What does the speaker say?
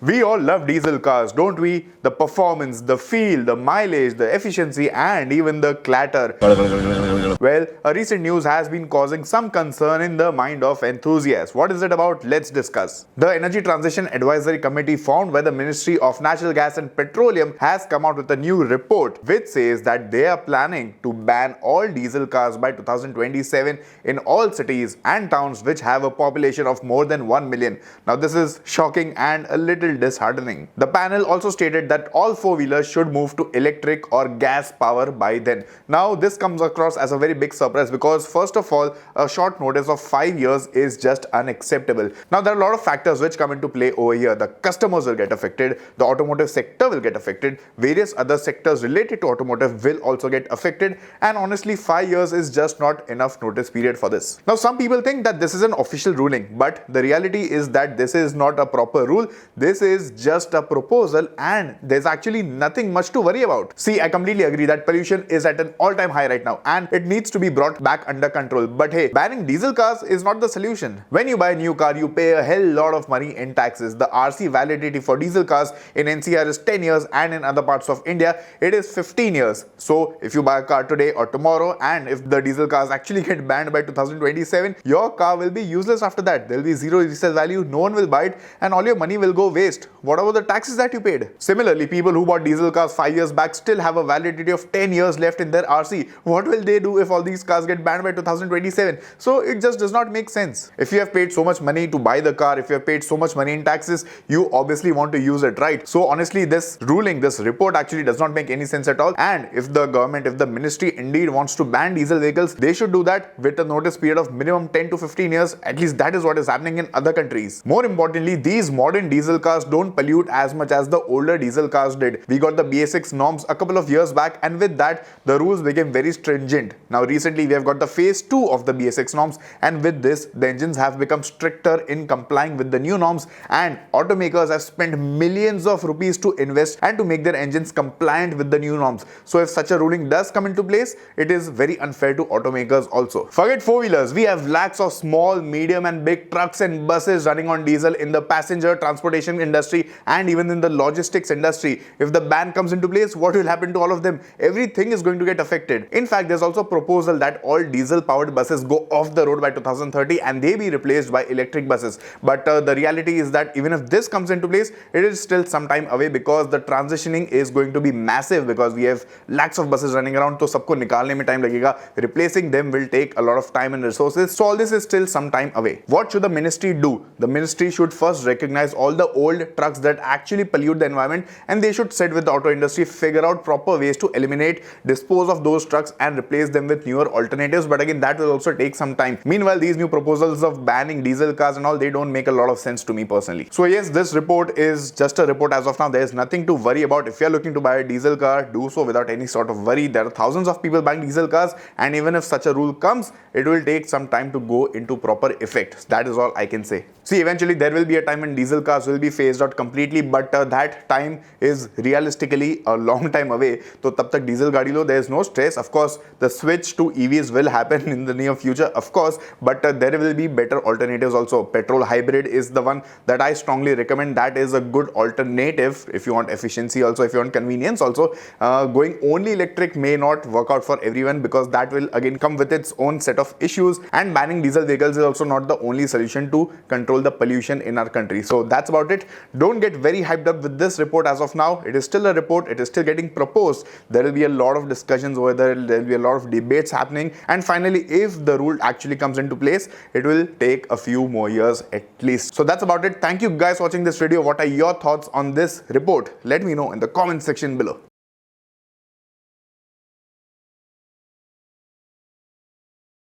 We all love diesel cars, don't we? The performance, the feel, the mileage, the efficiency, and even the clatter. Well, a recent news has been causing some concern in the mind of enthusiasts. What is it about? Let's discuss. The Energy Transition Advisory Committee formed by the Ministry of Natural Gas and Petroleum has come out with a new report which says that they are planning to ban all diesel cars by 2027 in all cities and towns which have a population of more than 1 million. Now, this is shocking and a little disheartening. The panel also stated that all four-wheelers should move to electric or gas power by then. Now, this comes across as a very big surprise because first of all, a short notice of 5 years is just unacceptable. Now, there are a lot of factors which come into play over here. The customers will get affected, the automotive sector will get affected, various other sectors related to automotive will also get affected, and honestly 5 years is just not enough notice period for this. Now, some people think that this is an official ruling, but the reality is that this is not a proper rule. This is just a proposal and there's actually nothing much to worry about. See, I completely agree that pollution is at an all-time high right now and it needs to be brought back under control. But hey, banning diesel cars is not the solution. When you buy a new car, you pay a hell lot of money in taxes. The RC validity for diesel cars in NCR is 10 years and in other parts of India, it is 15 years. So if you buy a car today or tomorrow and if the diesel cars actually get banned by 2027, your car will be useless after that. There will be zero resale value, no one will buy it and all your money will go waste. What about the taxes that you paid? Similarly, people who bought diesel cars 5 years back still have a validity of 10 years left in their RC. What will they do if all these cars get banned by 2027? So it just does not make sense. If you have paid so much money to buy the car, if you have paid so much money in taxes, you obviously want to use it, right? So honestly, this ruling, this report actually does not make any sense at all. And if the government, if the ministry indeed wants to ban diesel vehicles, they should do that with a notice period of minimum 10 to 15 years. At least that is what is happening in other countries. More importantly, these modern diesel cars don't pollute as much as the older diesel cars did. We got the BS6 norms a couple of years back and with that, the rules became very stringent. Now recently, we have got the phase 2 of the BS6 norms and with this, the engines have become stricter in complying with the new norms and automakers have spent millions of rupees to invest and to make their engines compliant with the new norms. So if such a ruling does come into place, it is very unfair to automakers also. Forget four-wheelers, we have lakhs of small, medium and big trucks and buses running on diesel in the passenger transportation industry and even in the logistics industry. If the ban comes into place, what will happen to all of them? Everything is going to get affected. In fact, there's also a proposal that all diesel powered buses go off the road by 2030 and they be replaced by electric buses. But the reality is that even if this comes into place, it is still some time away because the transitioning is going to be massive because we have lakhs of buses running around, so sabko nikalne mein time lagega. Replacing them will take a lot of time and resources. So all this is still some time away. What should the ministry do? The ministry should first recognize all the old trucks that actually pollute the environment and they should sit with the auto industry, figure out proper ways to eliminate, dispose of those trucks and replace them with newer alternatives. But again, that will also take some time. Meanwhile, these new proposals of banning diesel cars and all, they don't make a lot of sense to me personally. So yes, this report is just a report as of now. There is nothing to worry about. If you are looking to buy a diesel car, do so without any sort of worry. There are thousands of people buying diesel cars and even if such a rule comes, it will take some time to go into proper effect. That is all I can say. See, eventually there will be a time when diesel cars will be phased out completely, but that time is realistically a long time away. So tab tak diesel gaadi lo, there is no stress. Of course, the switch to EVs will happen in the near future, of course, but there will be better alternatives also. Petrol hybrid is the one that I strongly recommend. That is a good alternative if you want efficiency also, if you want convenience also. Going only electric may not work out for everyone because that will again come with its own set of issues, and banning diesel vehicles is also not the only solution to control the pollution in our country. So that's about it. Don't get very hyped up with this report as of now. It is still a report. It is still getting proposed. There will be a lot of discussions over there. There will be a lot of debates happening. And finally, if the rule actually comes into place, it will take a few more years at least. So that's about it. Thank you guys for watching this video. What are your thoughts on this report? Let me know in the comment section below.